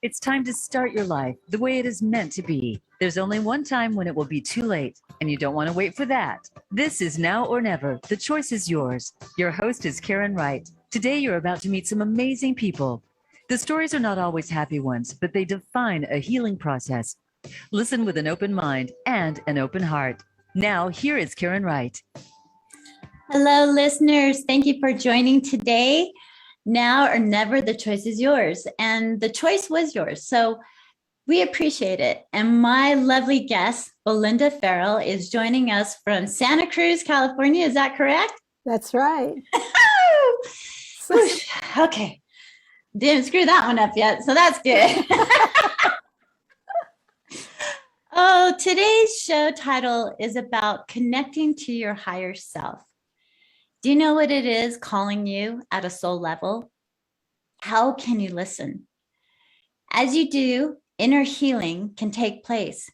It's time to start your life the way it is meant to be. There's only one time when it will be too late, and you don't want to wait for that. This is Now or Never. The choice is yours. Your host is Karen Wright. Today, you're about to meet some amazing people. The stories are not always happy ones, but they define a healing process. Listen with an open mind and an open heart. Now, here is Karen Wright. Hello, listeners. Thank you for joining today. Now or never, the choice is yours. And the choice was yours. So we appreciate it. And my lovely guest, Belinda Farrell, is joining us from Santa Cruz, California. Is that correct? That's right. Okay. Didn't screw that one up yet. So that's good. Oh, today's show title is about connecting to your higher self. Do you know what it is calling you at a soul level? How can you listen? As you do, inner healing can take place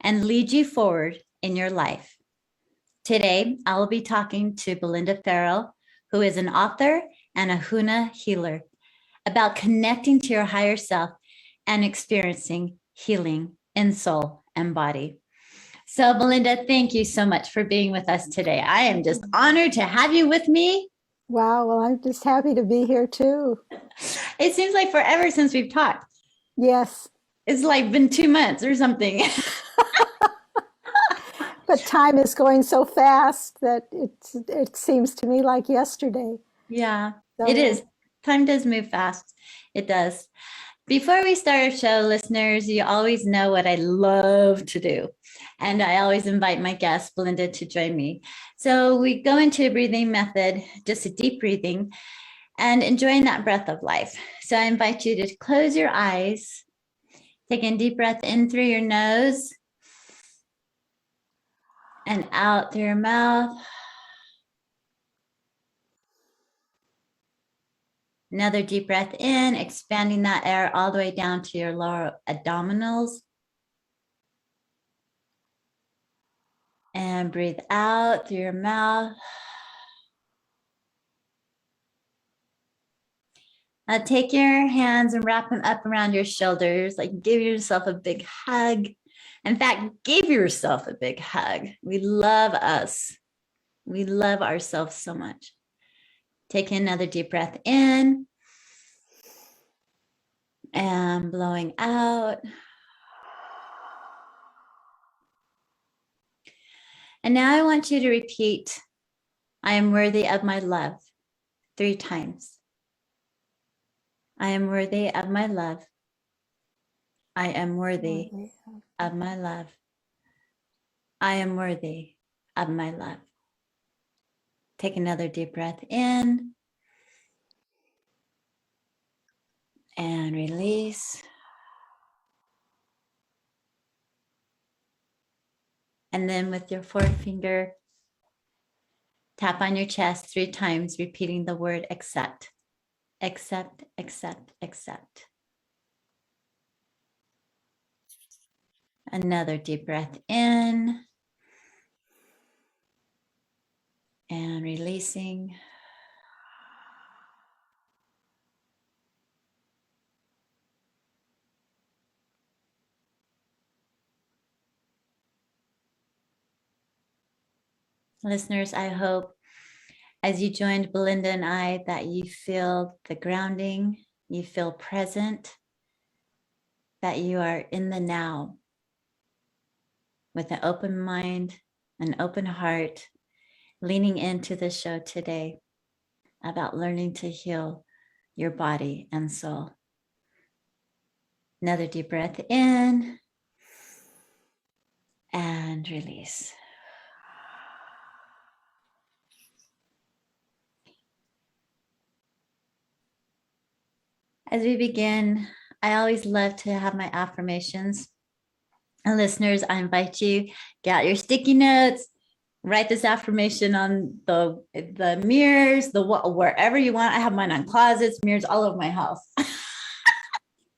and lead you forward in your life. Today, I will be talking to Belinda Farrell, who is an author and a Huna healer, about connecting to your higher self and experiencing healing in soul and body. So, Belinda, thank you so much for being with us today. I am just honored to have you with me. Wow. Well, I'm just happy to be here too. It seems like forever since we've talked. Yes. It's like been 2 months or something. But time is going so fast that it seems to me like yesterday. Yeah, So, it is. Time does move fast. It does. Before we start our show, listeners, you always know what I love to do. And I always invite my guest, Belinda, to join me. So we go into a breathing method, just a deep breathing, and enjoying that breath of life. So I invite you to close your eyes, take a deep breath in through your nose and out through your mouth. Another deep breath in, expanding that air all the way down to your lower abdominals. And breathe out through your mouth. Now take your hands and wrap them up around your shoulders, like give yourself a big hug. In fact, give yourself a big hug. We love us. We love ourselves so much. Take another deep breath in and blowing out. And now I want you to repeat, I am worthy of my love 3 times. I am worthy of my love. I am worthy of my love. I am worthy of my love. Take another deep breath in and release. And then with your forefinger, tap on your chest 3 times, repeating the word accept. Accept, accept, accept. Another deep breath in and releasing. Listeners, I hope as you joined Belinda and I that you feel the grounding, you feel present, that you are in the now with an open mind, an open heart, leaning into the show today about learning to heal your body and soul. Another deep breath in and release. As we begin, I always love to have my affirmations. And listeners, I invite you, get out your sticky notes, write this affirmation on the mirrors, wherever you want. I have mine on closets, mirrors all over my house.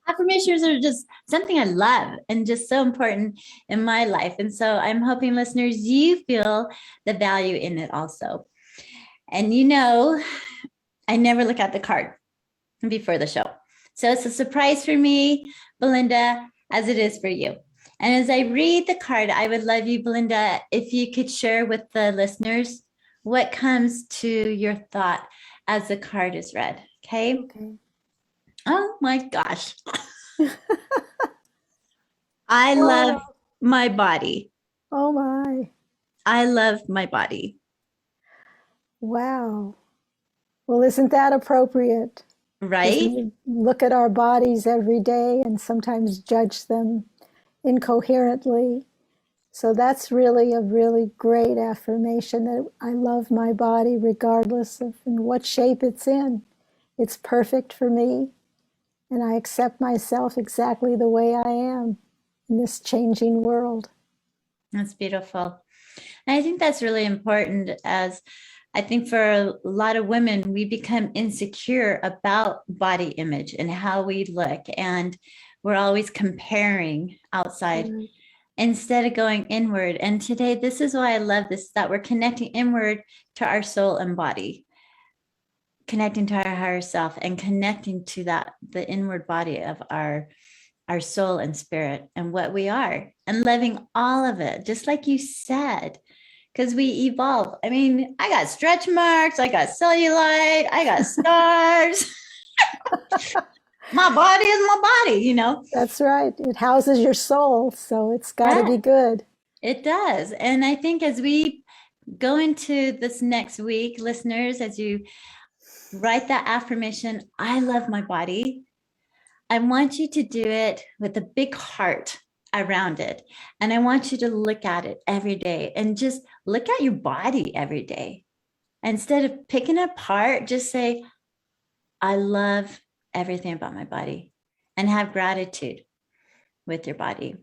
Affirmations are just something I love and just so important in my life. And so I'm hoping, listeners, you feel the value in it also. And you know, I never look at the card before the show. So it's a surprise for me, Belinda, as it is for you. And as I read the card, I would love you, Belinda, if you could share with the listeners what comes to your thought as the card is read. Okay. Okay. Oh my gosh. I Oh, love my body. oh my. I love my body. Wow. Well, isn't that appropriate? Because Right? we look at our bodies every day and sometimes judge them incoherently. So that's really a really great affirmation that I love my body regardless of in what shape it's in. It's perfect for me, and I accept myself exactly the way I am in this changing world. That's beautiful. And I think that's really important, as I think for a lot of women, we become insecure about body image and how we look. And we're always comparing outside Right. instead of going inward. And today, this is why I love this, that we're connecting inward to our soul and body, connecting to our higher self and connecting to that, the inward body of our soul and spirit and what we are, and loving all of it, just like you said, because we evolve. I mean, I got stretch marks, I got cellulite, I got scars. My body is my body, you know? That's right. It houses your soul, so it's got to Yeah, be good. it does. And I think as we go into this next week, listeners, as you write that affirmation, I love my body, I want you to do it with a big heart around it. And I want you to look at it every day and just look at your body every day. Instead of picking it apart, just say, I love everything about my body, and have gratitude with your body.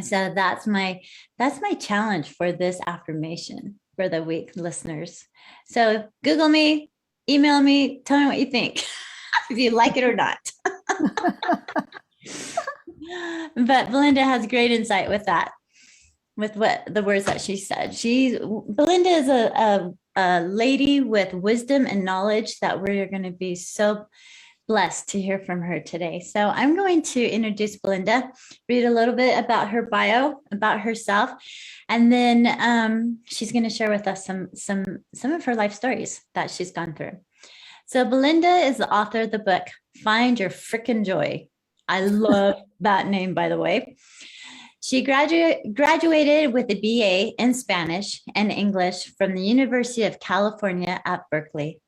So that's my challenge for this affirmation for the week, listeners. So Google me, email me, tell me what you think, if you like it or not. But Belinda has great insight with that, with what the words that she said. Belinda is a lady with wisdom and knowledge that we're going to be so blessed to hear from her today. So I'm going to introduce Belinda, read a little bit about her bio, about herself, and then she's going to share with us some of her life stories that she's gone through. So Belinda is the author of the book, Find Your Frickin' Joy. I love that name, by the way. She graduated with a BA in Spanish and English from the University of California at Berkeley,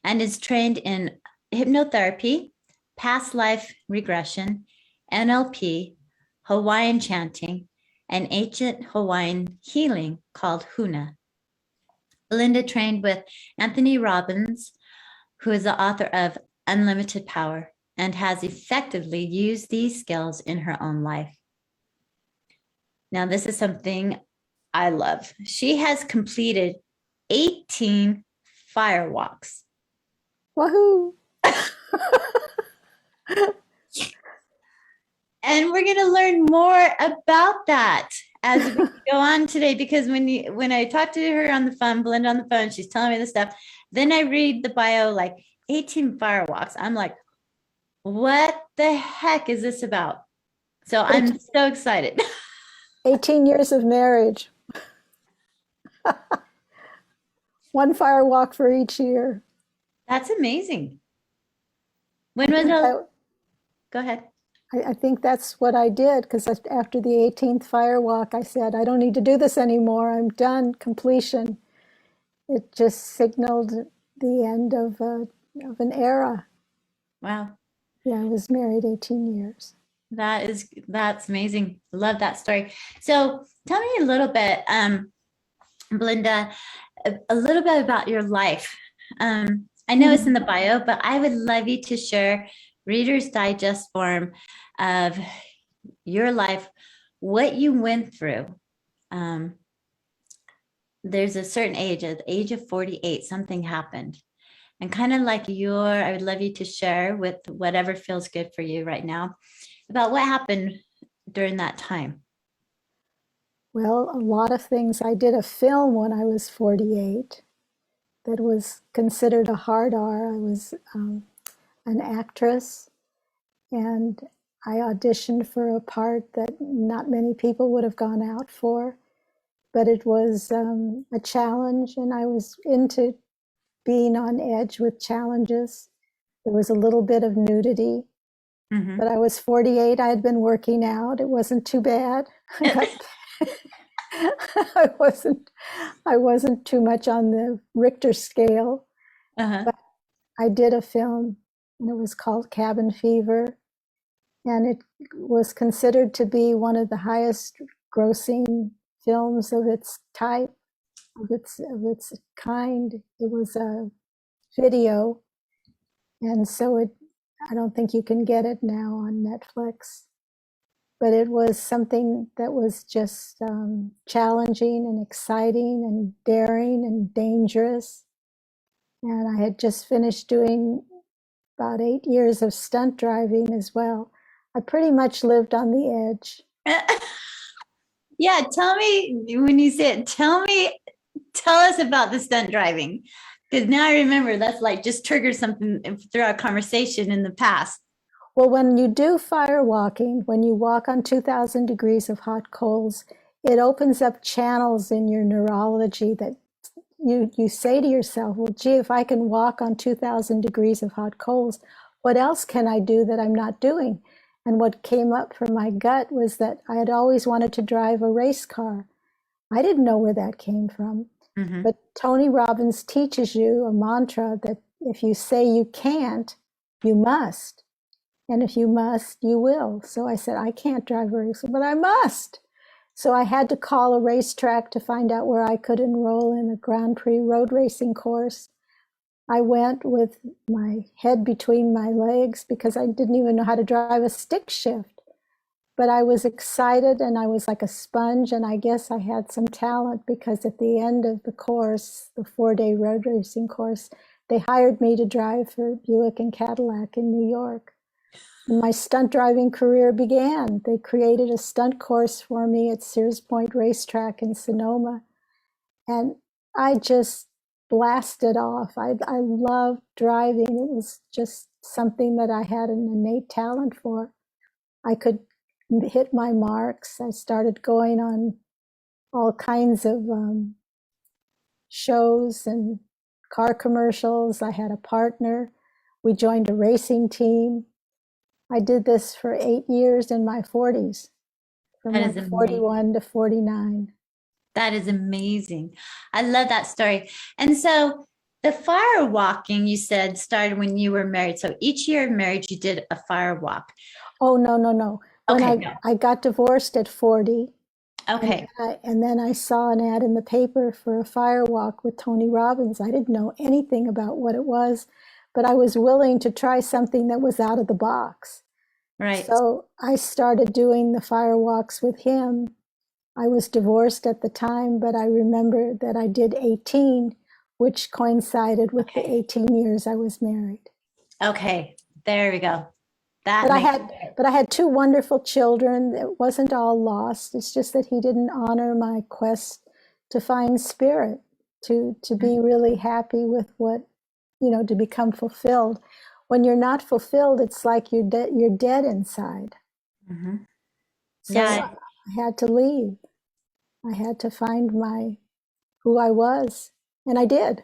and is trained in hypnotherapy, past life regression, NLP, Hawaiian chanting, and ancient Hawaiian healing called Huna. Belinda trained with Anthony Robbins, who is the author of Unlimited Power, and has effectively used these skills in her own life. Now, this is something I love. She has completed 18 fire walks. Woohoo! And we're going to learn more about that as we go on today, because when I talked to her on the phone, Belinda on the phone, she's telling me this stuff. Then I read the bio, like 18 fire walks. I'm like, what the heck is this about? So I'm so excited. 18 years of marriage. One fire walk for each year. That's amazing. When was Go ahead. I think that's what I did, because after the 18th fire walk, I said, I don't need to do this anymore. I'm done, completion. It just signaled the end of an era. Wow. Yeah, I was married 18 years. That's amazing. Love that story. So tell me a little bit, Belinda, a little bit about your life. I know it's in the bio, but I would love you to share Reader's Digest form of your life, what you went through. There's a certain age, at the age of 48, something happened. And kind of like I would love you to share with whatever feels good for you right now about what happened during that time. Well, a lot of things. I did a film when I was 48 that was considered a hard R. I was an actress, and I auditioned for a part that not many people would have gone out for, but it was a challenge, and I was into being on edge with challenges. There was a little bit of nudity, but I was 48. I had been working out. It wasn't too bad. I wasn't too much on the Richter scale. But I did a film, and it was called Cabin Fever, and it was considered to be one of the highest grossing films of its type, of its kind. It was a video, and so I don't think you can get it now on Netflix. But it was something that was just challenging and exciting and daring and dangerous. And I had just finished doing about 8 years of stunt driving as well. I pretty much lived on the edge. Yeah, tell me when you say it, tell us about the stunt driving. Because now I remember that's like just triggered something through our conversation in the past. Well, when you do fire walking, when you walk on 2,000 degrees of hot coals, it opens up channels in your neurology that you say to yourself, well, gee, if I can walk on 2,000 degrees of hot coals, what else can I do that I'm not doing? And what came up from my gut was that I had always wanted to drive a race car. I didn't know where that came from. But Tony Robbins teaches you a mantra that if you say you can't, you must. And if you must, you will. So I said, I can't drive a race, but I must. So I had to call a racetrack to find out where I could enroll in a Grand Prix road racing course. I went with my head between my legs because I didn't even know how to drive a stick shift. But I was excited, and I was like a sponge, and I guess I had some talent because at the end of the course, the 4-day road racing course, they hired me to drive for Buick and Cadillac in New York. And my stunt driving career began. They created a stunt course for me at Sears Point Racetrack in Sonoma. And I just blasted off. I loved driving. It was just something that I had an innate talent for. I could hit my marks. I started going on all kinds of shows and car commercials. I had a partner. We joined a racing team. I did this for 8 years in my 40s, from That is like amazing. 41 to 49. That is amazing. I love that story. And so the fire walking, you said, started when you were married. So each year of marriage, you did a fire walk. Oh, no. When Okay, I got divorced at 40, okay. and then I saw an ad in the paper for a fire walk with Tony Robbins. I didn't know anything about what it was, but I was willing to try something that was out of the box. Right. So I started doing the fire walks with him. I was divorced at the time, but I remember that I did 18, which coincided with the 18 years I was married. Okay, there we go. But I had 2 wonderful children. It wasn't all lost. It's just that he didn't honor my quest to find spirit, to be really happy with what, to become fulfilled. When you're not fulfilled, it's like you're dead inside. So I had to leave. I had to find who I was, and I did.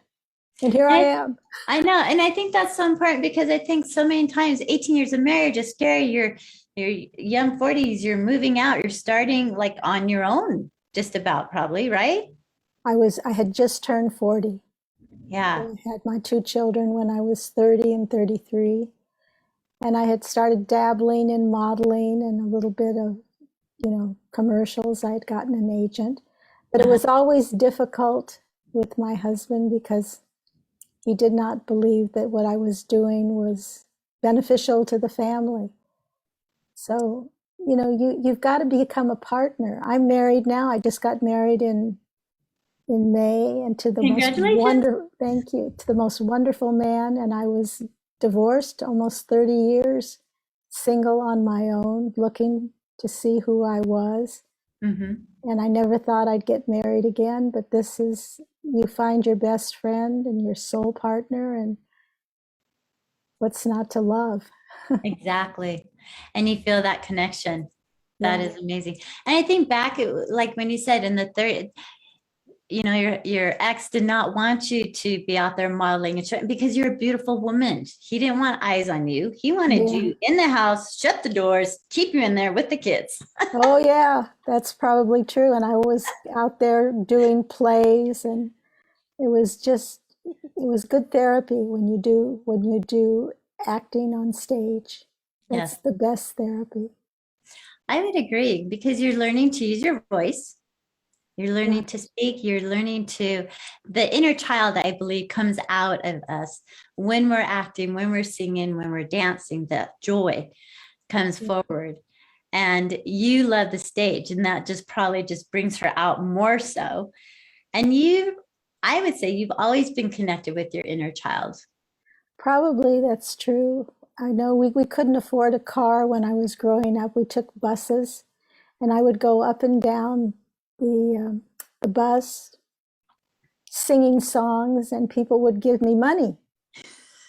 And here I am. I know. And I think that's so important because I think so many times 18 years of marriage is scary. You're young 40s, you're moving out, you're starting like on your own, just about, probably, right? I had just turned 40. Yeah. So I had my 2 children when I was 30 and 33. And I had started dabbling in modeling and a little bit of, commercials. I had gotten an agent. But it was always difficult with my husband because he did not believe that what I was doing was beneficial to the family. So, you've got to become a partner. I'm married now. I just got married in May, and to the thank you, to the most wonderful man. And I was divorced almost 30 years, single on my own, looking to see who I was. And I never thought I'd get married again, but this is, you find your best friend and your soul partner, and what's not to love? Exactly. And you feel that connection. That Yeah. is amazing. And I think back, like when you said in the third, your ex did not want you to be out there modeling and showing because you're a beautiful woman. He didn't want eyes on you. He wanted Yeah. you in the house, shut the doors, keep you in there with the kids. Oh, yeah, that's probably true. And I was out there doing plays, and it was just, it was good therapy when you do acting on stage. That's Yes, the best therapy. I would agree because you're learning to use your voice. You're Yeah. learning to speak. You're learning to, the inner child, I believe, comes out of us when we're acting, when we're singing, when we're dancing. That joy comes Yeah. forward. And you love the stage, and that just probably just brings her out more so. And I would say you've always been connected with your inner child. Probably that's true. I know we couldn't afford a car when I was growing up. We took buses, and I would go up and down the bus singing songs, and people would give me money.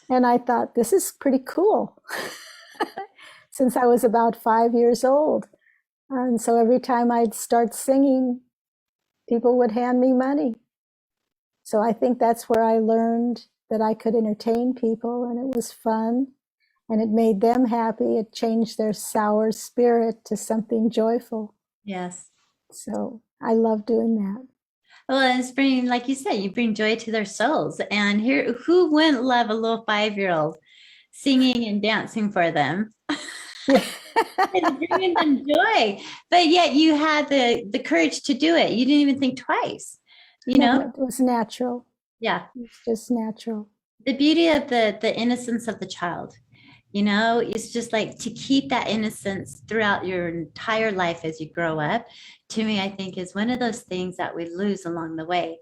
And I thought, this is pretty cool since I was about 5 years old. And so every time I'd start singing, people would hand me money. So I think that's where I learned that I could entertain people, and it was fun, and it made them happy. It changed their sour spirit to something joyful. Yes. So I love doing that. Well, it's bringing, like you said, you bring joy to their souls. And here, who wouldn't love a little 5-year-old singing and dancing for them? Yeah. And bringing them joy. But yet you had the courage to do it. You didn't even think twice, you No, know? it was natural. Yeah. It's just natural. The beauty of the innocence of the child, it's just like to keep that innocence throughout your entire life as you grow up, to me, I think is one of those things that we lose along the way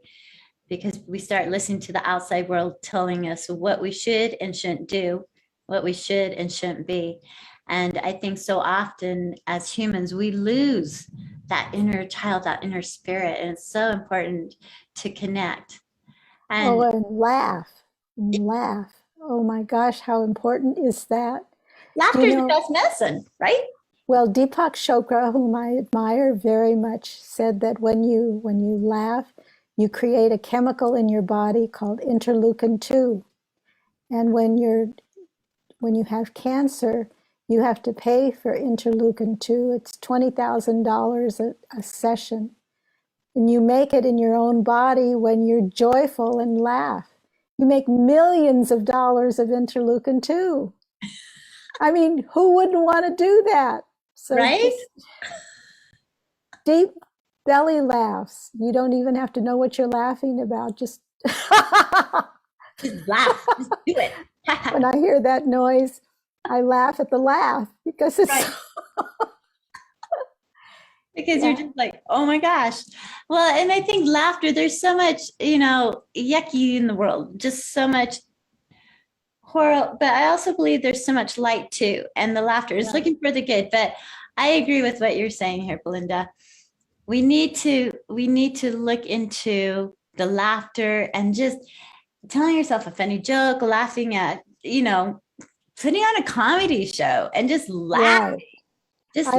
because we start listening to the outside world telling us what we should and shouldn't do, what we should and shouldn't be. And I think so often as humans, we lose that inner child, that inner spirit. And it's so important to connect. Oh, And and laugh and laugh. Oh my gosh, how important is that? Do laughter you is the know? best medicine, right? Well, Deepak Chopra, whom I admire very much, said that when you laugh, you create a chemical in your body called interleukin 2. And when you have cancer, you have to pay for interleukin 2. It's $20,000 a session. And you make it in your own body when you're joyful and laugh. You make millions of dollars of interleukin 2. I mean, who wouldn't want to do that? So Right? just deep belly laughs. You don't even have to know what you're laughing about. Just Just laugh. Just do it. when I hear that noise, I laugh at the laugh because it's Right. Because you're yeah, just like, oh my gosh. Well, and I think laughter, there's so much, yucky in the world, just so much horror. But I also believe there's so much light too. And the laughter is yeah. looking for the good. But I agree with what you're saying here, Belinda. We need to look into the laughter and just telling yourself a funny joke, laughing at, putting on a comedy show and just laugh. Right. Just I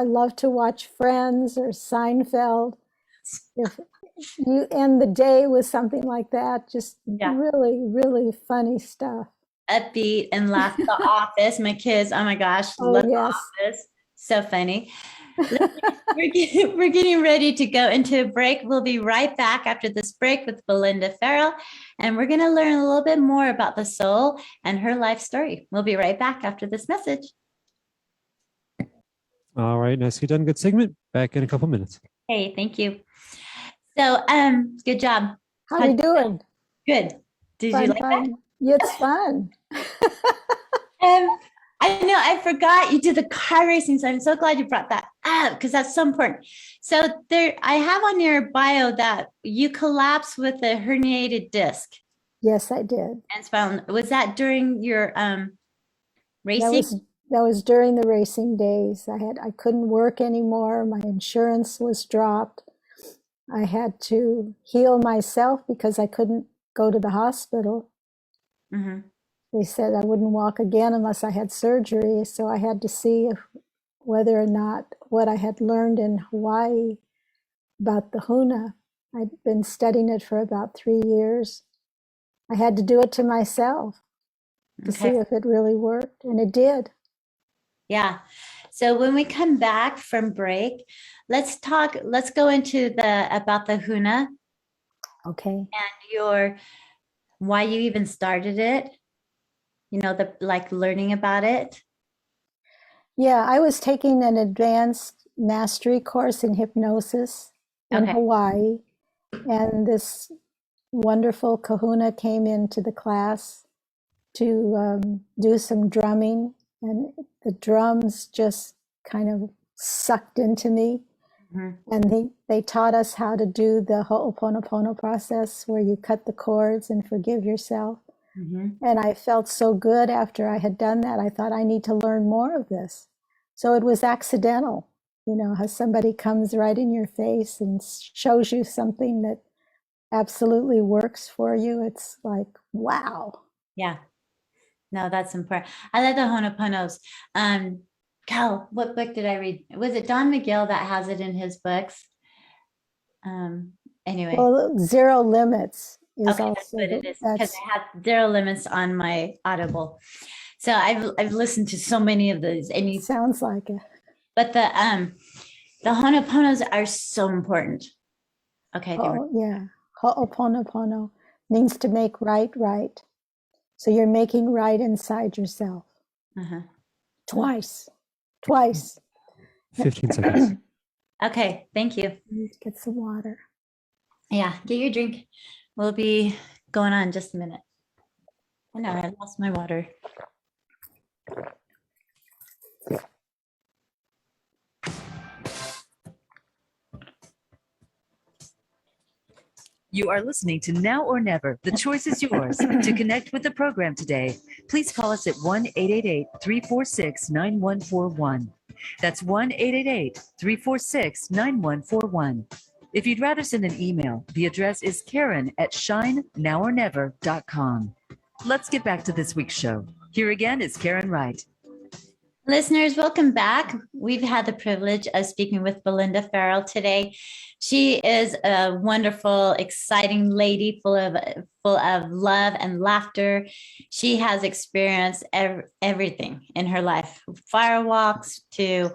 love to watch Friends or Seinfeld. If you end the day with something like that, just yeah, really, really funny stuff. upbeat and laugh. The Office, my kids, oh my gosh, Oh love yes. The Office. So funny. We're getting ready to go into a break. We'll be right back after this break with Belinda Farrell, and we're going to learn a little bit more about the soul and her life story. We'll be right back after this message. All right, nicely done. Good segment. Back in a couple minutes. Hey, thank you. So, good job. How we doing? Good. Did you Fun, like that? fun. Yeah, it's fun. I know I forgot you did the car racing, so I'm so glad you brought that up because that's so important. So there, I have on your bio that you collapsed with a herniated disc Yes, I did. and spinal. Was that during your That racing? was during the racing days. I couldn't work anymore. My insurance was dropped. I had to heal myself because I couldn't go to the hospital. Mm-hmm. they said I wouldn't walk again unless I had surgery. So I had to see whether or not what I had learned in Hawaii about the huna, I'd been studying it for about 3 years. I had to do it to myself to see Okay. if it really worked, and it did. Yeah. So when we come back from break, let's go into about the huna Okay. and why you even started it, the like learning about it. Yeah, I was taking an advanced mastery course in hypnosis in Okay. Hawaii, and this wonderful kahuna came into the class to do some drumming, and the drums just kind of sucked into me. And they taught us how to do the ho'oponopono process where you cut the cords and forgive yourself. And I felt so good after I had done that. I thought I need to learn more of this. So it was accidental, how somebody comes right in your face and shows you something that absolutely works for you. It's like, wow. Yeah. No, that's important. I like the Honoponos. Cal, what book did I read? Was it Don McGill that has it in his books? Anyway. Well, Zero Limits is Okay, also that's what it is, because that's I have Zero Limits on my Audible. So I've listened to so many of those, and sounds like it. but the Honoponos are so important. Okay. Oh, yeah. Ho'oponopono means to make right. So you're making right inside yourself. Twice. 15 seconds. Okay, thank you. Get some water. Yeah, get your drink. We'll be going on in just a minute. I know I lost my water. You are listening to Now or Never. The choice is yours. To connect with the program today, please call us at 1-888-346-9141. That's 1-888-346-9141. If you'd rather send an email, the address is Karen@shinenowornever.com. Let's get back to this week's show. Here again is Karen Wright. Listeners, welcome back. We've had the privilege of speaking with Belinda Farrell today. She is a wonderful, exciting lady full of love and laughter. She has experienced everything in her life, firewalks to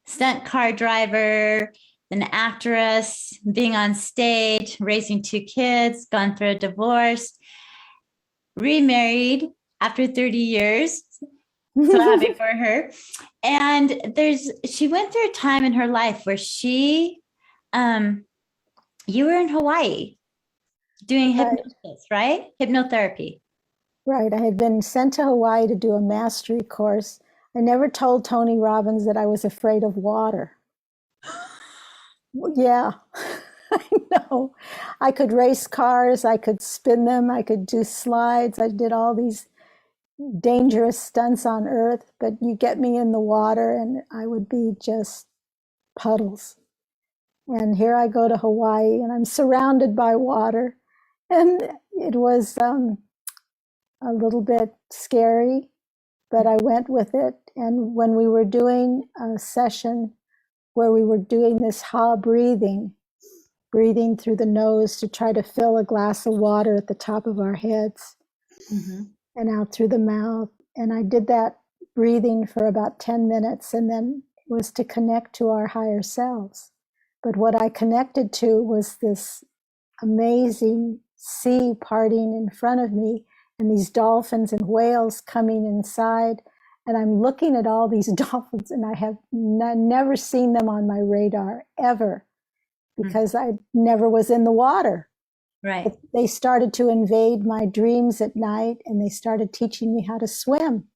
stunt car driver, an actress, being on stage, raising 2 kids, gone through a divorce, remarried after 30 years. So happy for her. And she went through a time in her life where you were in Hawaii doing hypnosis, right? Hypnotherapy. Right. I had been sent to Hawaii to do a mastery course. I never told Tony Robbins that I was afraid of water. Yeah, I know. I could race cars, I could spin them, I could do slides. I did all these dangerous stunts on earth, but you get me in the water and I would be just puddles. And here I go to Hawaii and I'm surrounded by water. And it was a little bit scary, but I went with it. And when we were doing a session where we were doing this ha breathing through the nose to try to fill a glass of water at the top of our heads and out through the mouth. And I did that breathing for about 10 minutes, and then it was to connect to our higher selves. But what I connected to was this amazing sea parting in front of me and these dolphins and whales coming inside. And I'm looking at all these dolphins, and I have never seen them on my radar ever, because I never was in the water. Right. But they started to invade my dreams at night, and they started teaching me how to swim.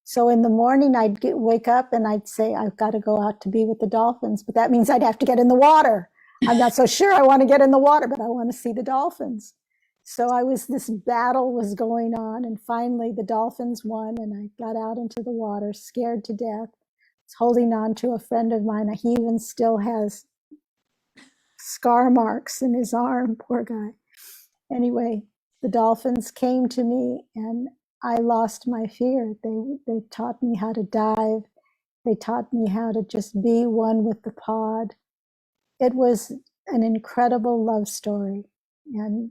So in the morning, I'd wake up and I'd say, I've got to go out to be with the dolphins, but that means I'd have to get in the water. I'm not so sure I want to get in the water, but I want to see the dolphins. So this battle was going on, and finally the dolphins won, and I got out into the water, scared to death. I was holding on to a friend of mine. He even still has scar marks in his arm, poor guy. Anyway, the dolphins came to me, and I lost my fear. They taught me how to dive. They taught me how to just be one with the pod. It was an incredible love story. And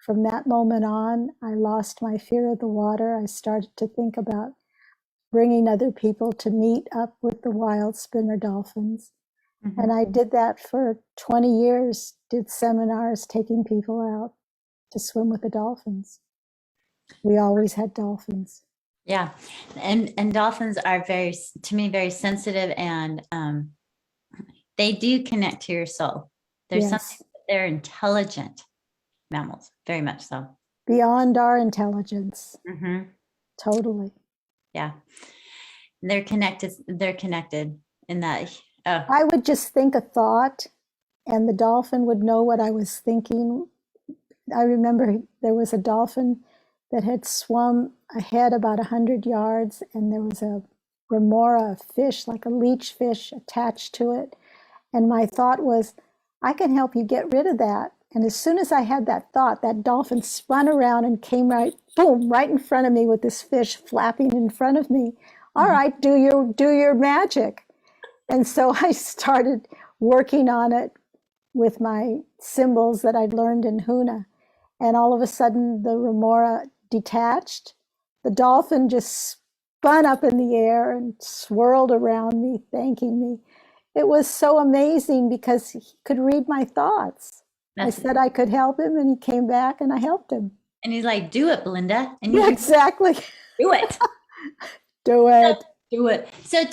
from that moment on, I lost my fear of the water. I started to think about bringing other people to meet up with the wild spinner dolphins. Mhm. And I did that for 20 years, did seminars taking people out to swim with the dolphins. We always had dolphins. Yeah. And dolphins are to me, very sensitive, and they do connect to your soul. There's something, Yes, they're intelligent mammals, very much so. beyond our intelligence, Mhm. totally. Yeah. They're connected. They're connected in that. Oh, I would just think a thought and the dolphin would know what I was thinking. I remember there was a dolphin that had swum ahead about 100 yards, and there was a remora fish, like a leech fish, attached to it. And my thought was, I can help you get rid of that. And as soon as I had that thought, that dolphin spun around and came right, boom, right in front of me with this fish flapping in front of me. All right, do your magic. And so I started working on it with my symbols that I'd learned in Huna. And all of a sudden, the remora detached. The dolphin just spun up in the air and swirled around me, thanking me. It was so amazing because he could read my thoughts. I said I could help him, and he came back, and I helped him. and he's like, "Do it, Belinda," and Yeah, you exactly. do it. Do it. Do it. So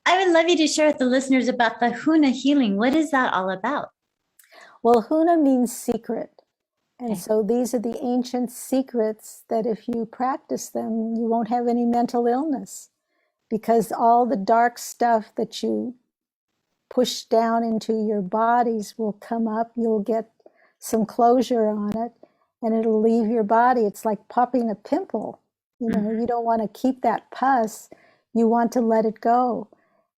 I would love you to share with the listeners about the Huna healing. What is that all about? Well, Huna means secret. And Okay. so these are the ancient secrets that if you practice them, you won't have any mental illness, because all the dark stuff that you push down into your bodies will come up. You'll get some closure on it, and it'll leave your body. It's like popping a pimple. You know, you don't want to keep that pus. You want to let it go.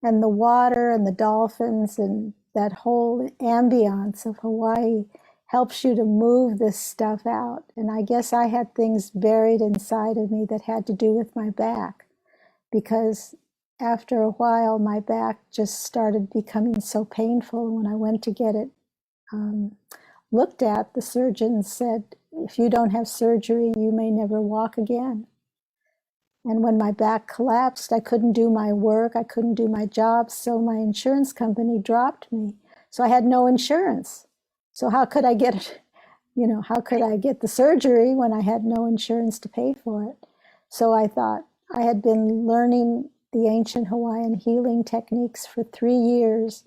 And the water and the dolphins and that whole ambiance of Hawaii helps you to move this stuff out. And I guess I had things buried inside of me that had to do with my back, because after a while, my back just started becoming so painful. When I went to get it looked at, the surgeon said, if you don't have surgery, you may never walk again. And when my back collapsed, I couldn't do my work, I couldn't do my job, so my insurance company dropped me. So I had no insurance. So how could I get it? You know, how could I get the surgery when I had no insurance to pay for it? So I thought, I had been learning the ancient Hawaiian healing techniques for 3 years.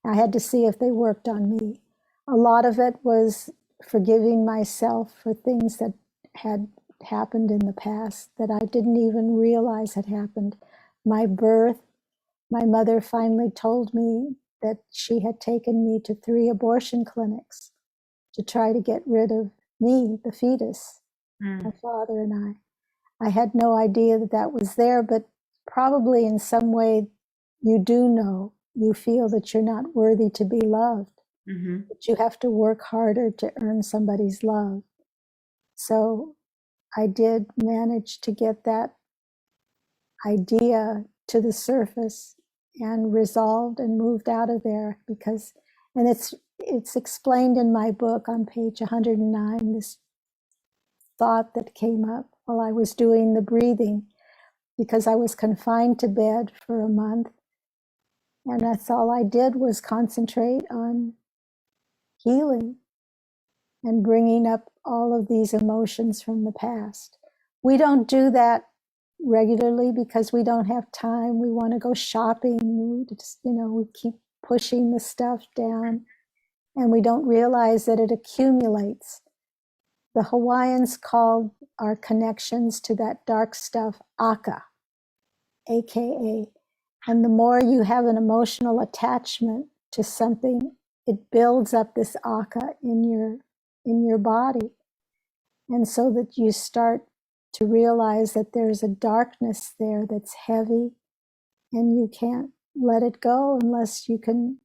I had to see if they worked on me. A lot of it was forgiving myself for things that had happened in the past that I didn't even realize had happened. My birth, my mother finally told me that she had taken me to 3 abortion clinics to try to get rid of me, the fetus, my father and I. I had no idea that that was there, but probably in some way you do know. You feel that you're not worthy to be loved, that you have to work harder to earn somebody's love. So I did manage to get that idea to the surface and resolved and moved out of there, because, and it's explained in my book on page 109, this thought that came up while I was doing the breathing, because I was confined to bed for a month. And that's all I did was concentrate on healing and bringing up all of these emotions from the past. We don't do that regularly because we don't have time. We want to go shopping. We just, we keep pushing the stuff down, and we don't realize that it accumulates. The Hawaiians called our connections to that dark stuff aka, aka. And the more you have an emotional attachment to something, it builds up this aka in your body. And so that you start to realize that there's a darkness there that's heavy, and you can't let it go unless you can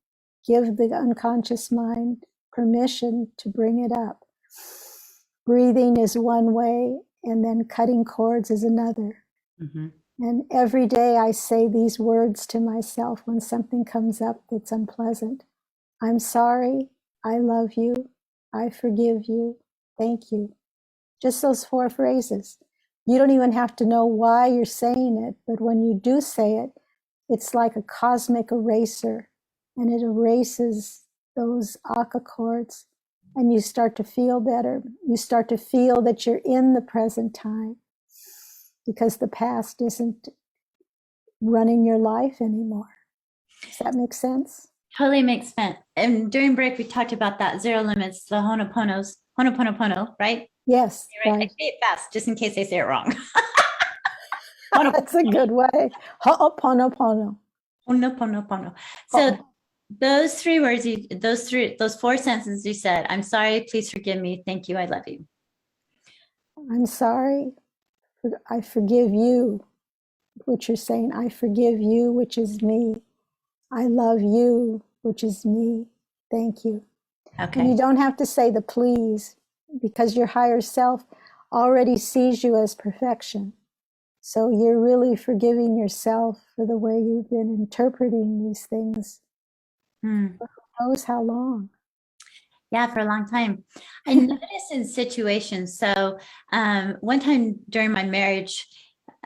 give the unconscious mind permission to bring it up. Breathing is one way, and then cutting cords is another. Mhm. And every day I say these words to myself when something comes up that's unpleasant. I'm sorry. I love you. I forgive you. Thank you. Just those 4 phrases. You don't even have to know why you're saying it, but when you do say it, it's like a cosmic eraser, and it erases those aka cords, and you start to feel better. You start to feel that you're in the present time because the past isn't running your life anymore. Does that make sense? Totally makes sense. And during break, we talked about that zero limits, the Ho'oponopono, right? Yes, You're right. I right. say it fast just in case I say it wrong. That's a good way. Ho'oponopono. Ho'oponopono. So those 3 words, those 4 sentences you said, I'm sorry, please forgive me, thank you, I love you. I'm sorry. I forgive you, which you're saying. I forgive you, which is me. I love you, which is me. Thank you. Okay. And you don't have to say the please, because your higher self already sees you as perfection. So you're really forgiving yourself for the way you've been interpreting these things for who knows how long. Yeah, for a long time. I noticed in situations. So one time during my marriage,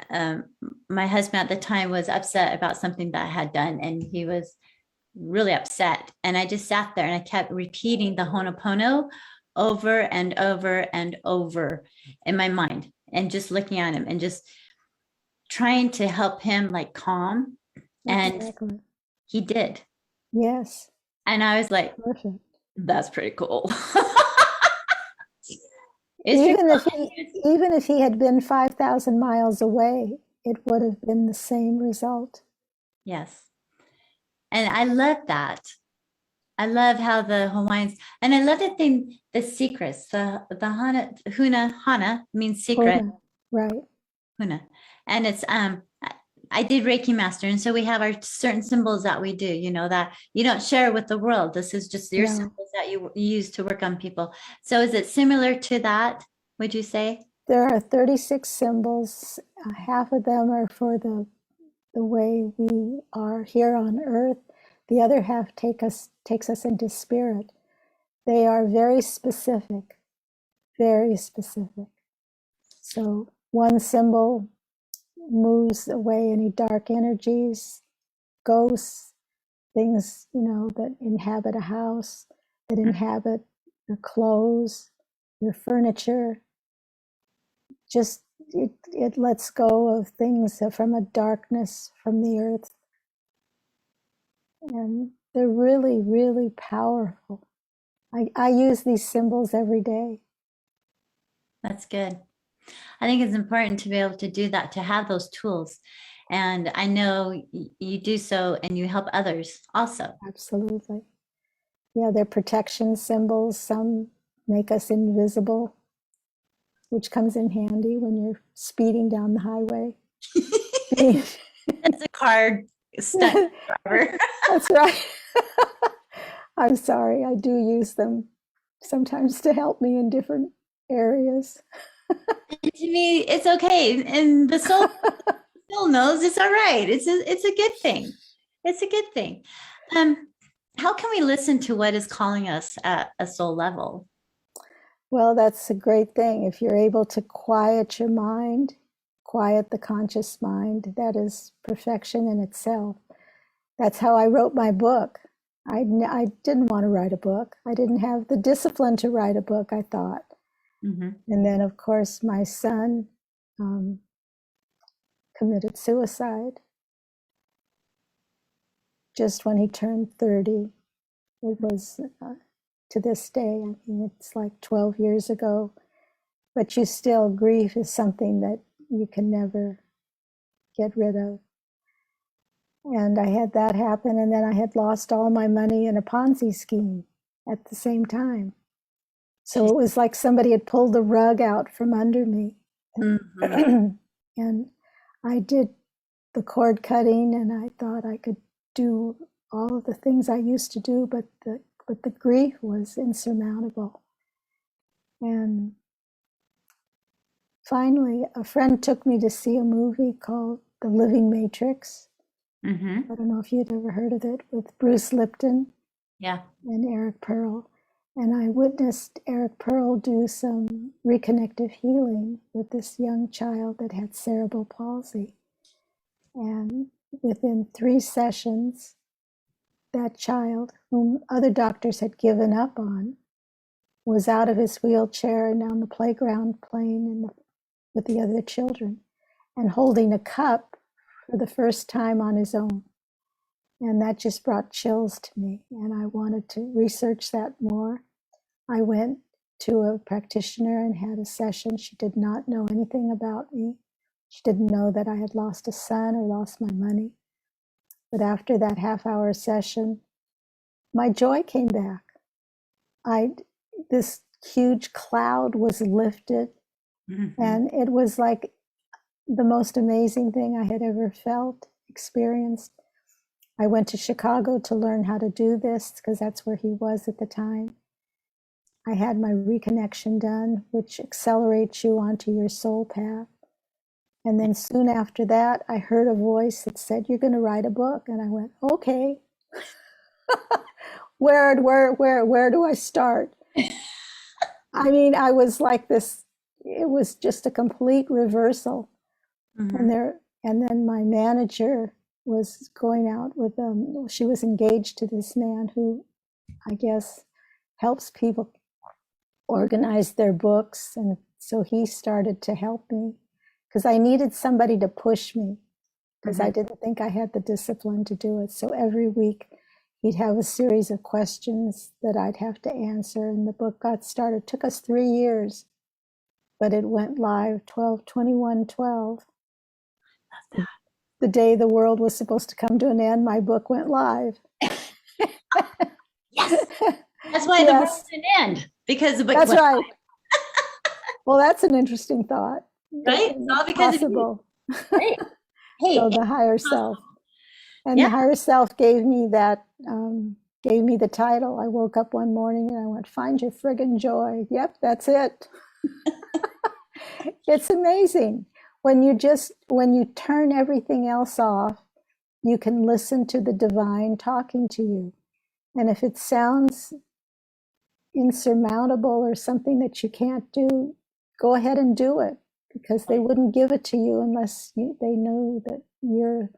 my husband at the time was upset about something that I had done, and he was really upset. And I just sat there and I kept repeating the Ho'oponopono over and over and over in my mind, and just looking at him and just trying to help him like calm. Exactly. And he did. Yes. And I was like, Perfect. that's pretty cool. Even if he had been 5,000 miles away, it would have been the same result. Yes. And I love that. I love how the Hawaiians, and I love the thing, the secrets, the hana means secret. Huna, right. Huna. And it's I did Reiki master, and so we have our certain symbols that we do, that you don't share with the world. This is just your symbols that you use to work on people. So is it similar to that, would you say? There are 36 symbols. Half of them are for the way we are here on earth. The other half takes us into spirit. They are very specific, very specific. So one symbol moves away any dark energies, ghosts, things, that inhabit a house, that inhabit your clothes, your furniture. Just it lets go of things from a darkness from the earth. And they're really, really powerful. I use these symbols every day. That's good. I think it's important to be able to do that, to have those tools. And I know you do so, and you help others also. Absolutely. Yeah, they're protection symbols. Some make us invisible, which comes in handy when you're speeding down the highway. That's a card stunt driver. That's right. I'm sorry, I do use them sometimes to help me in different areas. To me, it's okay. And the soul still knows it's all right. It's a good thing. It's a good thing. How can we listen to what is calling us at a soul level? Well, that's a great thing. If you're able to quiet your mind, quiet the conscious mind, that is perfection in itself. That's how I wrote my book. I didn't want to write a book. I didn't have the discipline to write a book, I thought. Mm-hmm. And then, of course, my son committed suicide just when he turned 30. It was, to this day, I mean, it's like 12 years ago. But you still, grief is something that you can never get rid of. And I had that happen, and then I had lost all my money in a Ponzi scheme at the same time. So it was like somebody had pulled the rug out from under me. Mm-hmm. And I did the cord cutting, and I thought I could do all of the things I used to do, but the grief was insurmountable. And finally, a friend took me to see a movie called The Living Matrix. Mm-hmm. I don't know if you'd ever heard of it, with Bruce Lipton Yeah. and Eric Pearl. And I witnessed Eric Pearl do some reconnective healing with this young child that had cerebral palsy. And within 3 sessions, that child, whom other doctors had given up on, was out of his wheelchair and on the playground playing with the other children and holding a cup for the first time on his own. And that just brought chills to me. And I wanted to research that more. I went to a practitioner and had a session. She did not know anything about me. She didn't know that I had lost a son or lost my money. But after that half-hour session, my joy came back. This huge cloud was lifted, Mm-hmm. and it was like the most amazing thing I had ever felt, experienced. I went to Chicago to learn how to do this because that's where he was at the time. I had my reconnection done, which accelerates you onto your soul path. And then soon after that, I heard a voice that said, "You're going to write a book." And I went, "Okay." Where do I start? I mean, I was like this. It was just a complete reversal. Mm-hmm. And then my manager was going out with she was engaged to this man who, I guess, helps people organize their books. And so he started to help me because I needed somebody to push me because I didn't think I had the discipline to do it. So every week he'd have a series of questions that I'd have to answer. And the book got started. It took us 3 years, but it went live 12/21/12. The day the world was supposed to come to an end, my book went live. Yes. That's why the world didn't end, because the book That's went right. live. Well, that's an interesting thought. Right? It's all because possible. of you. Right. Hey, So the higher self. And Yeah. the higher self gave me that, gave me the title. I woke up one morning and I went, "Find your friggin' joy." Yep, that's it. It's amazing. When you turn everything else off, you can listen to the divine talking to you. And if it sounds insurmountable or something that you can't do, go ahead and do it, because they wouldn't give it to you unless they know that you're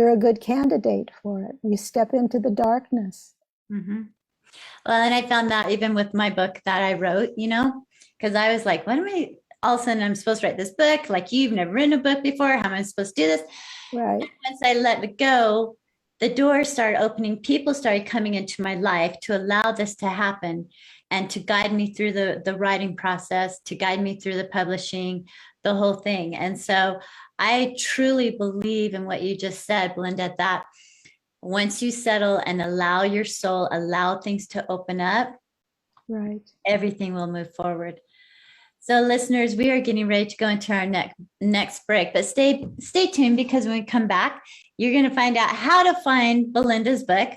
a good candidate for it. You step into the darkness. Mm-hmm. Well, and I found that even with my book that I wrote, because I was like, what am I, all of a sudden I'm supposed to write this book? Like, you've never written a book before. How am I supposed to do this? Right. And once I let it go, the doors started opening. People started coming into my life to allow this to happen and to guide me through the writing process, to guide me through the publishing, the whole thing. And so I truly believe in what you just said, Belinda, that once you settle and allow your soul, allow things to open up, Right. everything will move forward. So listeners, we are getting ready to go into our next break, but stay tuned, because when we come back, you're going to find out how to find Belinda's book,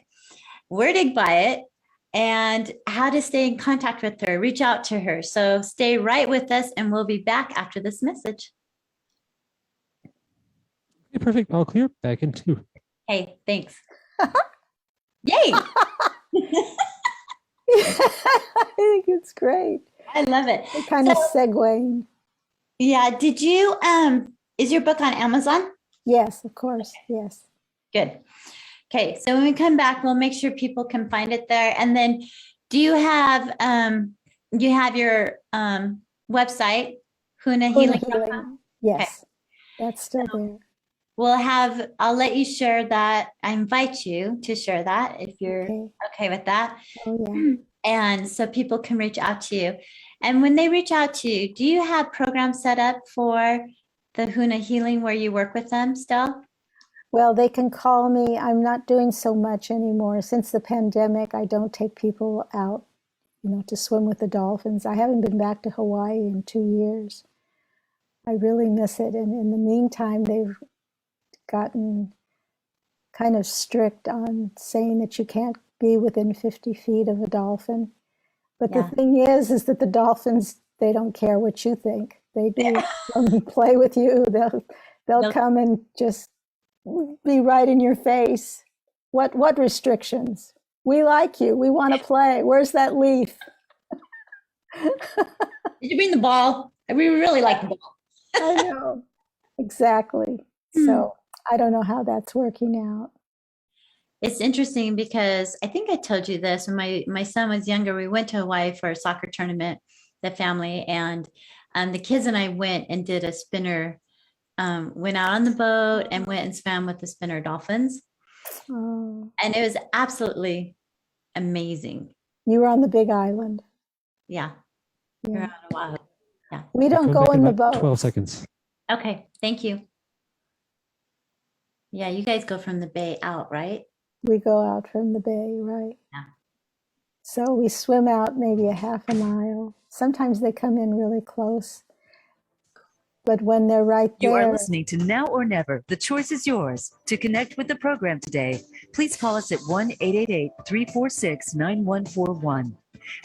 where to buy it, and how to stay in contact with her, reach out to her. So stay right with us, and we'll be back after this message. Okay, perfect. All clear. Back in 2. Hey, thanks. Yay. I think it's great. I love it. It kind of segueing. Yeah. Did you, is your book on Amazon? Yes, of course. Yes. Good. Okay. So when we come back, we'll make sure people can find it there. And then do you have your website, Huna Healing? Yes. That's still there. I'll let you share that. I invite you to share that if you're okay with that. Oh, yeah. And so people can reach out to you. And when they reach out to you, do you have programs set up for the Huna Healing where you work with them still? Well, they can call me. I'm not doing so much anymore. Since the pandemic, I don't take people out, to swim with the dolphins. I haven't been back to Hawaii in 2 years. I really miss it. And in the meantime, they've gotten kind of strict on saying that you can't be within 50 feet of a dolphin. But the thing is that the dolphins, they don't care what you think. They do. They'll play with you. They'll come and just be right in your face. What restrictions? We like you. We want to play. Where's that leaf? Did you bring the ball? We really like the ball. I know. Exactly. So I don't know how that's working out. It's interesting because I think I told you this when my son was younger. We went to Hawaii for a soccer tournament, the family, and the kids and I went and did a spinner, went out on the boat and went and swam with the spinner dolphins. Oh. And it was absolutely amazing. You were on the Big Island. Yeah. Yeah. We're on Oahu. Yeah. We don't Come go back in the about boat. 12 seconds. Okay. Thank you. Yeah. You guys go from the bay out, right? We go out from the bay, right? Yeah. So we swim out maybe a half a mile. Sometimes they come in really close. But when they're right You there, are listening to Now or Never. The choice is yours. To connect with the program today, please call us at 1-888-346-9141.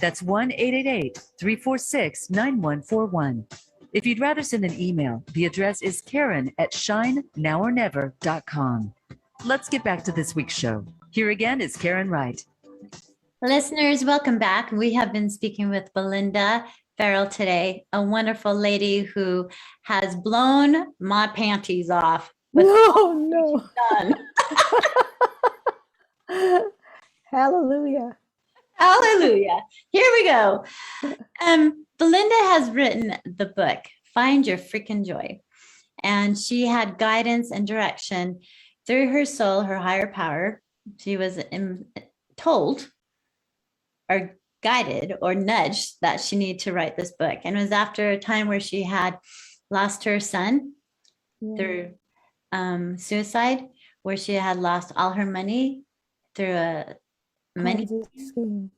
That's 1-888-346-9141. If you'd rather send an email, the address is karen@shinenowornever.com. Let's get back to this week's show. Here again is Karen Wright. Listeners, welcome back. We have been speaking with Belinda Farrell today, a wonderful lady who has blown my panties off. no. Done. Hallelujah. Hallelujah. Here we go. Belinda has written the book, Find Your Freaking Joy. And she had guidance and direction through her soul, her higher power. She was told or guided or nudged that she needed to write this book. And it was after a time where she had lost her son through suicide, where she had lost all her money through a money scheme.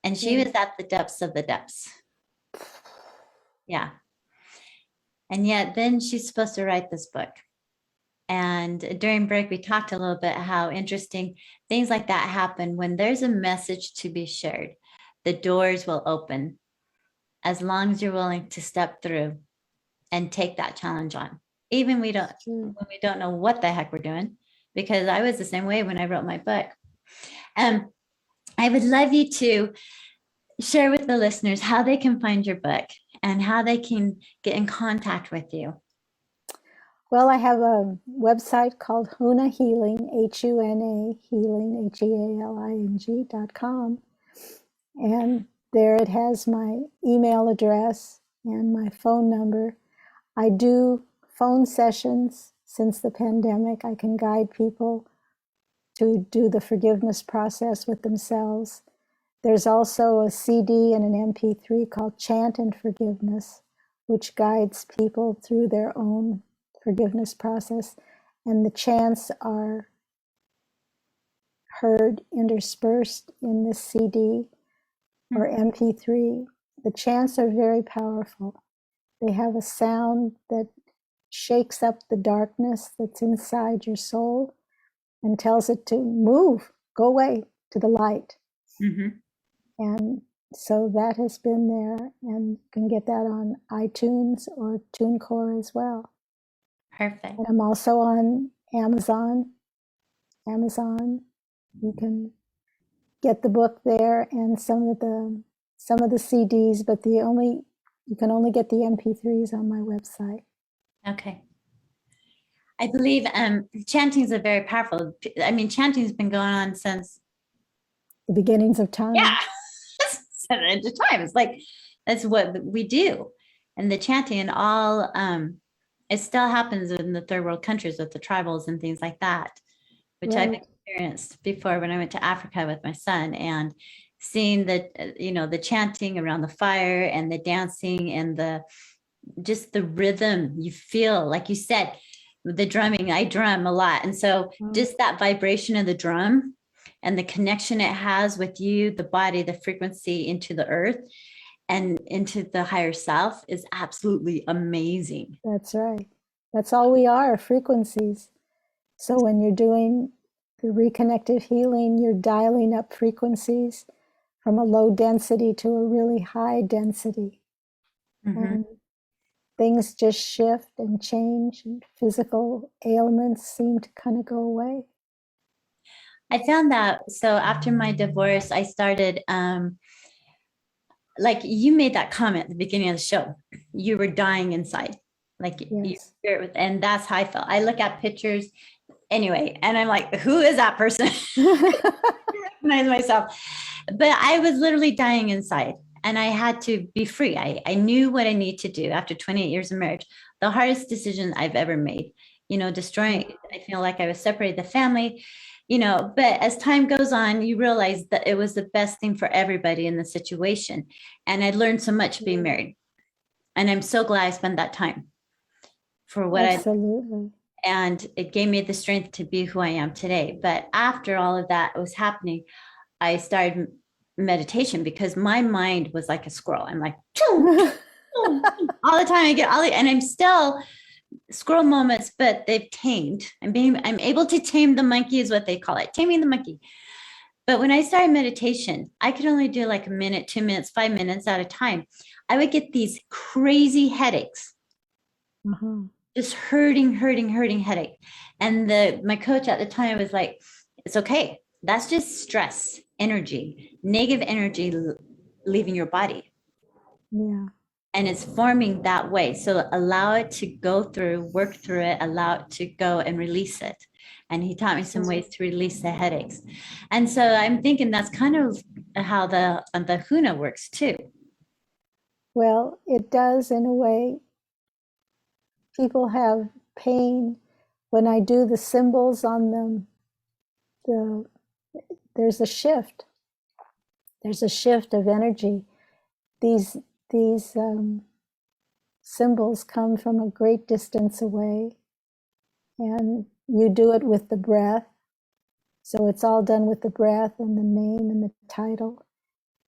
And she was at the depths of the depths. Yeah. And yet then she's supposed to write this book. And during break, we talked a little bit how interesting things like that happen when there's a message to be shared. The doors will open as long as you're willing to step through and take that challenge on. Even when we don't know what the heck we're doing, because I was the same way when I wrote my book. I would love you to share with the listeners how they can find your book and how they can get in contact with you. Well, I have a website called Huna Healing, Huna Healing, HEALING.com. And there it has my email address and my phone number. I do phone sessions since the pandemic. I can guide people to do the forgiveness process with themselves. There's also a CD and an MP3 called Chant and Forgiveness, which guides people through their own forgiveness process. And the chants are heard interspersed in this CD or MP3. The chants are very powerful. They have a sound that shakes up the darkness that's inside your soul and tells it to move, go away to the light. Mm-hmm. And so that has been there, and you can get that on iTunes or TuneCore as well. Perfect. And I'm also on Amazon. You can get the book there and some of the CDs, but you can only get the MP3s on my website. Okay. I believe chanting is a very powerful. I mean, chanting has been going on since the beginnings of time. Yeah, since the time. It's like that's what we do, and the chanting and all. It still happens in the third world countries with the tribals and things like that, which I've experienced before when I went to Africa with my son and seeing the chanting around the fire and the dancing and the rhythm you feel, like you said, the drumming. I drum a lot. And so just that vibration of the drum and the connection it has with you, the body, the frequency into the earth and into the higher self is absolutely amazing. That's right. That's all we are, frequencies. So when you're doing the reconnective healing, you're dialing up frequencies from a low density to a really high density. And things just shift and change, and physical ailments seem to kind of go away. I found that. So after my divorce, I started, like you made that comment at the beginning of the show, you were dying inside. Like your Yes. spirit was, and that's how I felt. I look at pictures anyway, and I'm like, who is that person? I recognize myself. But I was literally dying inside, and I had to be free. I knew what I need to do after 28 years of marriage. The hardest decision I've ever made, destroying, I feel like I was separated the family, but as time goes on, you realize that it was the best thing for everybody in the situation. And I learned so much being married. And I'm so glad I spent that time for what Absolutely. and it gave me the strength to be who I am today. But after all of that was happening, I started meditation because my mind was like a squirrel. I'm like, all the time I get and I'm still squirrel moments, but they've tamed. I'm able to tame the monkey is what they call it, taming the monkey. But when I started meditation, I could only do like a minute, 2 minutes, 5 minutes at a time. I would get these crazy headaches, just hurting headache. And my coach at the time was like, it's okay. That's just stress, energy, negative energy leaving your body. Yeah. And it's forming that way. So allow it to go through, work through it, allow it to go and release it. And he taught me some ways to release the headaches. And so I'm thinking that's kind of how the Huna works too. Well, it does in a way. People have pain when I do the symbols on them. There's a shift. There's a shift of energy. These symbols come from a great distance away, and you do it with the breath. So it's all done with the breath and the name and the title.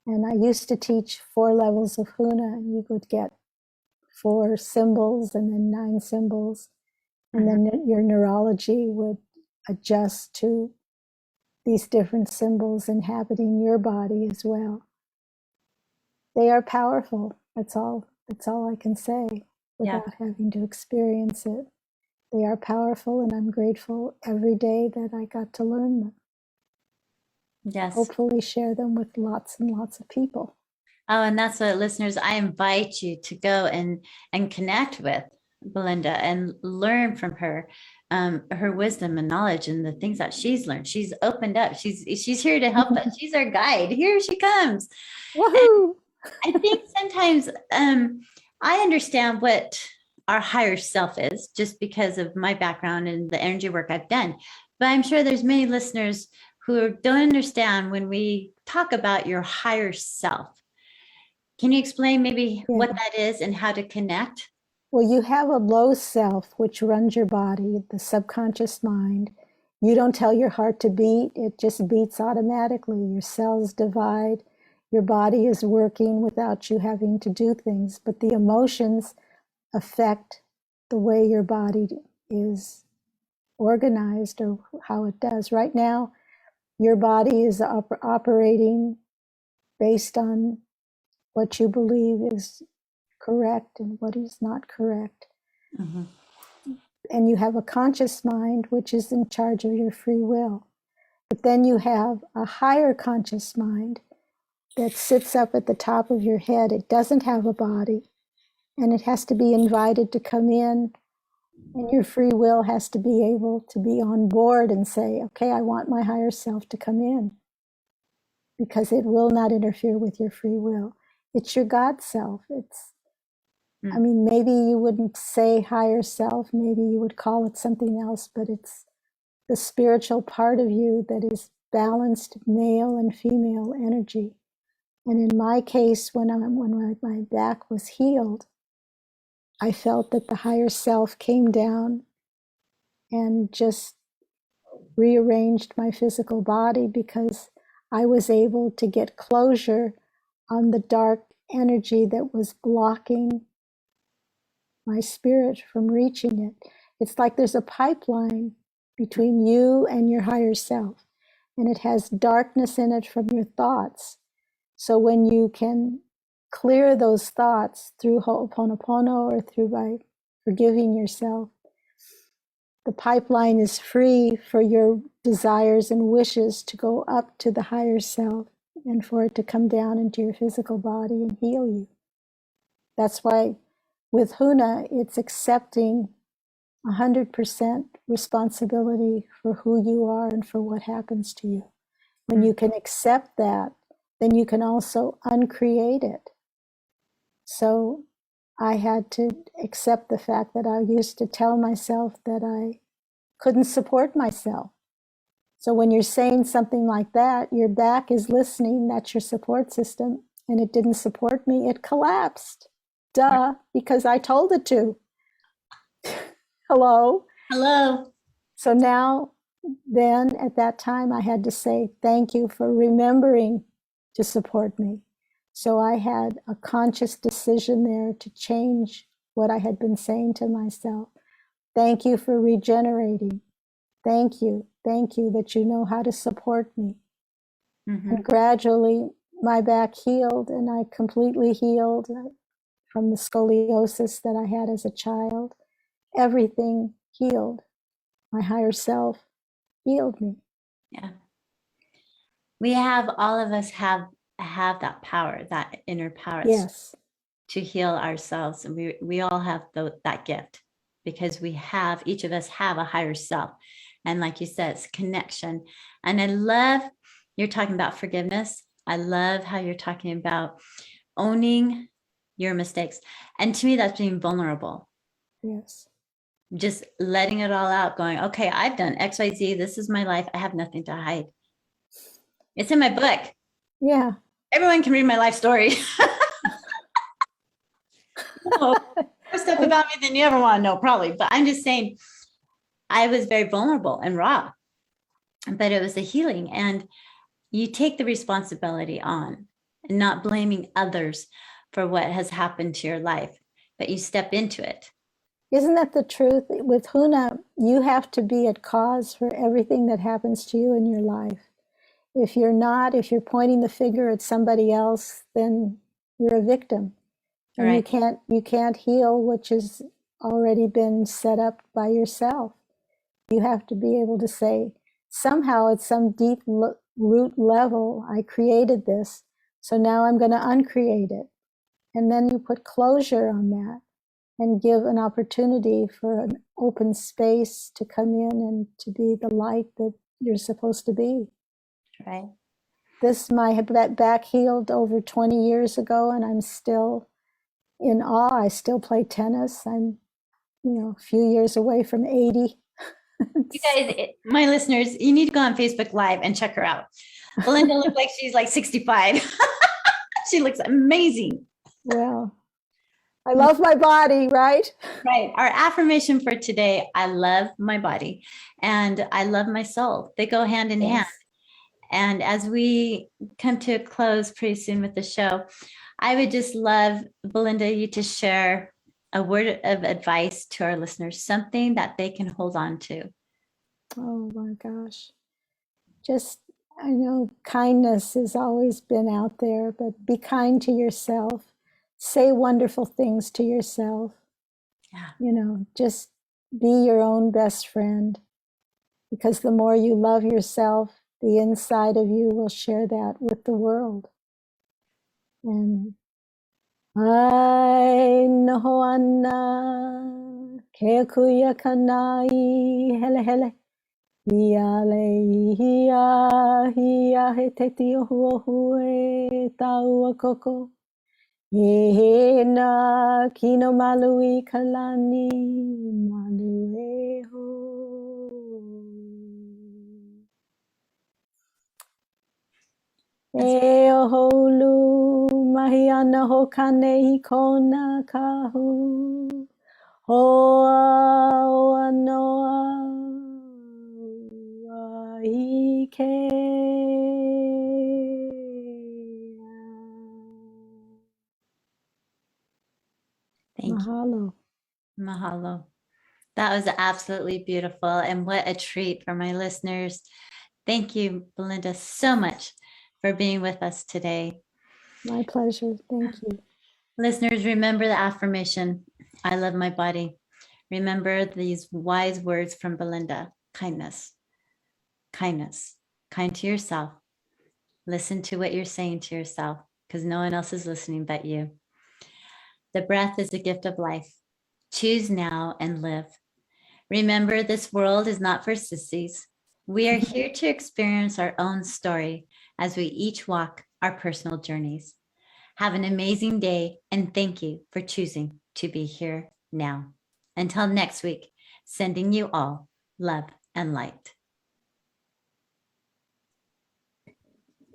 And I used to teach 4 levels of Huna, and you would get 4 symbols and then 9 symbols. And then your neurology would adjust to these different symbols inhabiting your body as well. They are powerful. That's all I can say without having to experience it. They are powerful, and I'm grateful every day that I got to learn them. Yes. Hopefully share them with lots and lots of people. Oh, and that's what, listeners, I invite you to go and connect with Belinda and learn from her, her wisdom and knowledge and the things that she's learned. She's opened up. She's here to help us. She's our guide. Here she comes. Woohoo! I think sometimes I understand what our higher self is just because of my background and the energy work I've done. But I'm sure there's many listeners who don't understand when we talk about your higher self. Can you explain maybe what that is and how to connect? Well, you have a low self, which runs your body, the subconscious mind. You don't tell your heart to beat. It just beats automatically. Your cells divide. Your body is working without you having to do things. But the emotions affect the way your body is organized or how it does. Right now, your body is operating based on what you believe is correct and what is not correct. And you have a conscious mind, which is in charge of your free will. But then you have a higher conscious mind that sits up at the top of your head. It doesn't have a body, and it has to be invited to come in. And your free will has to be able to be on board and say, okay, I want my higher self to come in, because it will not interfere with your free will. It's your God self. I mean, maybe you wouldn't say higher self, maybe you would call it something else, but it's the spiritual part of you that is balanced male and female energy. And in my case, when my back was healed, I felt that the higher self came down and just rearranged my physical body, because I was able to get closure on the dark energy that was blocking my spirit from reaching it. It's like there's a pipeline between you and your higher self, and it has darkness in it from your thoughts. So when you can clear those thoughts through Ho'oponopono or through by forgiving yourself, the pipeline is free for your desires and wishes to go up to the higher self and for it to come down into your physical body and heal you. That's why with Huna, it's accepting 100% responsibility for who you are and for what happens to you. When you can accept that, then you can also uncreate it. So I had to accept the fact that I used to tell myself that I couldn't support myself. So when you're saying something like that, your back is listening, that's your support system, and it didn't support me, it collapsed. Duh, because I told it to. Hello? Hello. So now, then at that time, I had to say, thank you for remembering to support me. So I had a conscious decision there to change what I had been saying to myself. Thank you for regenerating. Thank you that you know how to support me. And gradually my back healed and I completely healed from the scoliosis that I had as a child. Everything healed. My higher self healed me. Yeah. We have, all of us have that power, that inner power. Yes. To heal ourselves. And we all have that gift because each of us have a higher self. And like you said, it's connection. And I love, you're talking about forgiveness. I love how you're talking about owning your mistakes. And to me, that's being vulnerable. Yes. Just letting it all out, going, okay, I've done X, Y, Z. This is my life. I have nothing to hide. It's in my book. Yeah. Everyone can read my life story. More stuff about me than you ever want to know, probably. But I'm just saying, I was very vulnerable and raw, but it was a healing. And you take the responsibility on, and not blaming others for what has happened to your life, but you step into it. Isn't that the truth? With Huna, you have to be at cause for everything that happens to you in your life. If you're not, if you're pointing the finger at somebody else, then you're a victim. And Right. you can't heal which has already been set up by yourself. You have to be able to say, somehow at some deep root level, I created this, so now I'm going to uncreate it. And then you put closure on that and give an opportunity for an open space to come in and to be the light that you're supposed to be. Right. My back healed over 20 years ago, and I'm still in awe. I still play tennis. I'm, a few years away from 80. You guys, my listeners, you need to go on Facebook Live and check her out. Belinda looks like she's like 65. She looks amazing. Well, I love my body, right? Right. Our affirmation for today, I love my body and I love my soul. They go hand in hand. And as we come to a close pretty soon with the show, I would just love, Belinda, you to share a word of advice to our listeners, something that they can hold on to. Oh my gosh. I know kindness has always been out there, but be kind to yourself. Say wonderful things to yourself. Yeah. Just be your own best friend. Because the more you love yourself, the inside of you will share that with the world. And I know Anna Kekuya Kanai Hele Hele Iale Ia He Teti Hue Taua Koko E Na Kino Malui Kalani Malue Ho. E oholu mahiana ho kane kona kahu hoa noa ike. Thank Mahalo. you. Mahalo. That was absolutely beautiful. And what a treat for my listeners. Thank you, Belinda, so much for being with us today. My pleasure. Thank you. Listeners, remember the affirmation, I love my body. Remember these wise words from Belinda, kindness, kindness, kind to yourself. Listen to what you're saying to yourself because no one else is listening but you. The breath is a gift of life. Choose now and live. Remember, this world is not for sissies. We are here to experience our own story as we each walk our personal journeys. Have an amazing day, and thank you for choosing to be here now. Until next week, sending you all love and light.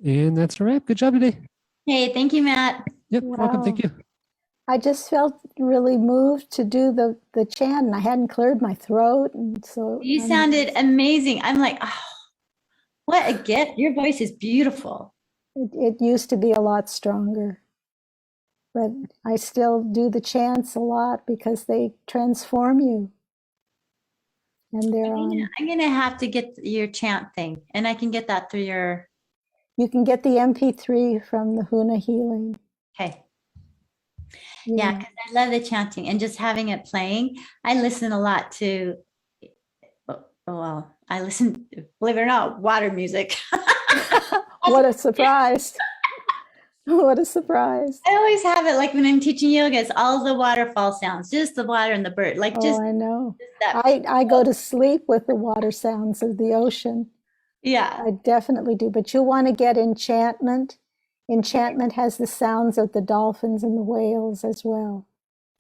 And that's a wrap. Good job today. Hey, thank you, Matt. Yep. Welcome. Thank you. I just felt really moved to do the chant, and I hadn't cleared my throat, and so You sounded amazing. I'm like, oh, what a gift. Your voice is beautiful. it used to be a lot stronger, but I still do the chants a lot because they transform you. And they're on. I'm gonna have to get your chant thing, and I can get that through your. You can get the MP3 from the Huna Healing. Okay. Yeah, because I love the chanting and just having it playing. I listen a lot to. Well, I listen, believe it or not, water music. What a surprise. What a surprise. I always have it like when I'm teaching yoga, it's all the waterfall sounds, just the water and the bird. Like just I know. Just I go to sleep with the water sounds of the ocean. Yeah. I definitely do. But you want to get enchantment. Enchantment has the sounds of the dolphins and the whales as well.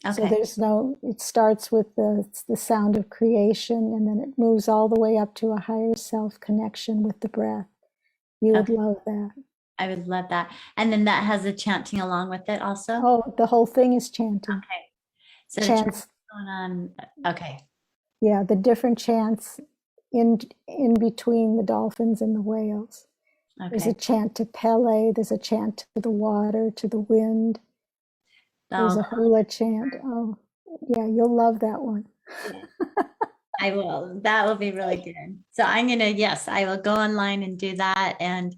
Okay. So it starts with the sound of creation, and then it moves all the way up to a higher self connection with the breath. You would love that. I would love that. And then that has the chanting along with it also? Oh, the whole thing is chanting. Okay. So chants going on. Okay. Yeah, the different chants in between the dolphins and the whales. Okay. There's a chant to Pele, there's a chant to the water, to the wind. There's a hula chant. Oh, yeah, you'll love that one. I will. That will be really good. So I'm going to, yes, I will go online and do that. And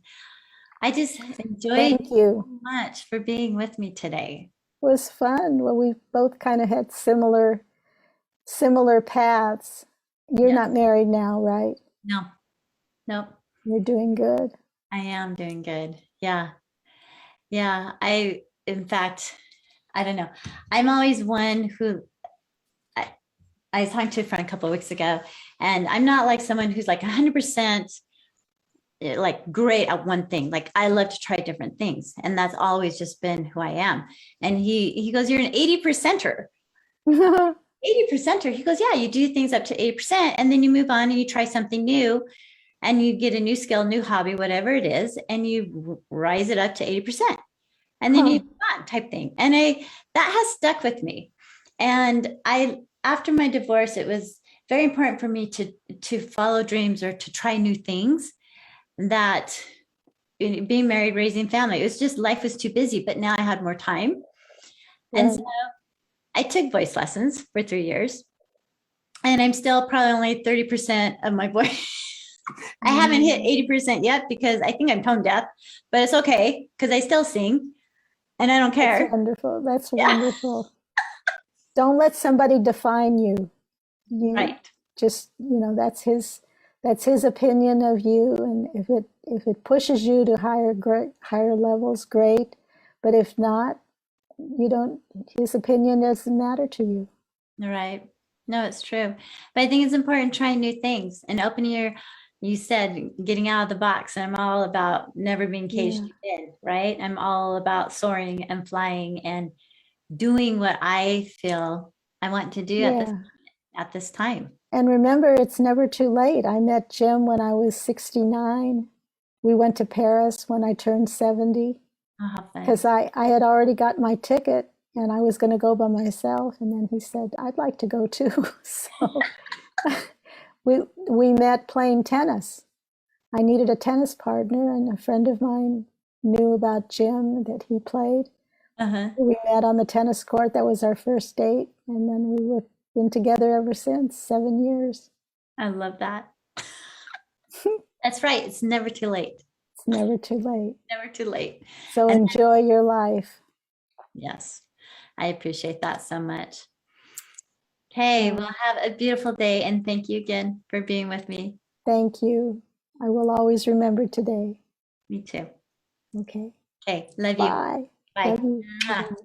I just enjoyed so much for being with me today. It was fun. Well, we both kind of had similar paths. You're not married now, right? No. Nope. You're doing good. I am doing good. Yeah. Yeah. In fact, I don't know. I'm always one who I was talking to a friend a couple of weeks ago, and I'm not like someone who's like 100% like great at one thing. Like I love to try different things, and that's always just been who I am. And he goes, "You're an 80%er." 80%er. He goes, "Yeah, you do things up to 80%, and then you move on and you try something new, and you get a new skill, new hobby, whatever it is, and you rise it up to 80%, and then you move on," type thing. And that has stuck with me. And after my divorce, it was very important for me to follow dreams or to try new things. That being married, raising family, it was just life was too busy. But now I had more time, and so I took voice lessons for 3 years, and I'm still probably only 30% of my voice. I haven't hit 80% yet because I think I'm tone deaf, but it's okay because I still sing, and I don't care. That's wonderful. That's wonderful. Don't let somebody define you. Right. Just, that's his opinion of you. And if it pushes you to higher levels, great. But if not, his opinion doesn't matter to you. Right. No, it's true. But I think it's important trying new things and opening you said getting out of the box. And I'm all about never being caged in, right? I'm all about soaring and flying and doing what I feel I want to do at this time. And remember, it's never too late. I met Jim when I was 69. We went to Paris when I turned 70 because I had already got my ticket and I was going to go by myself. And then he said, "I'd like to go too." So we met playing tennis. I needed a tennis partner, and a friend of mine knew about Jim that he played. We met on the tennis court. That was our first date. And then we've been together ever since, 7 years. I love that. That's right. It's never too late. It's never too late. Never too late. So And- enjoy your life. Yes, I appreciate that so much. Okay, well, have a beautiful day. And thank you again for being with me. Thank you. I will always remember today. Me too. Okay. Okay, love you. Bye. Bye. Love you. Mwah. Bye.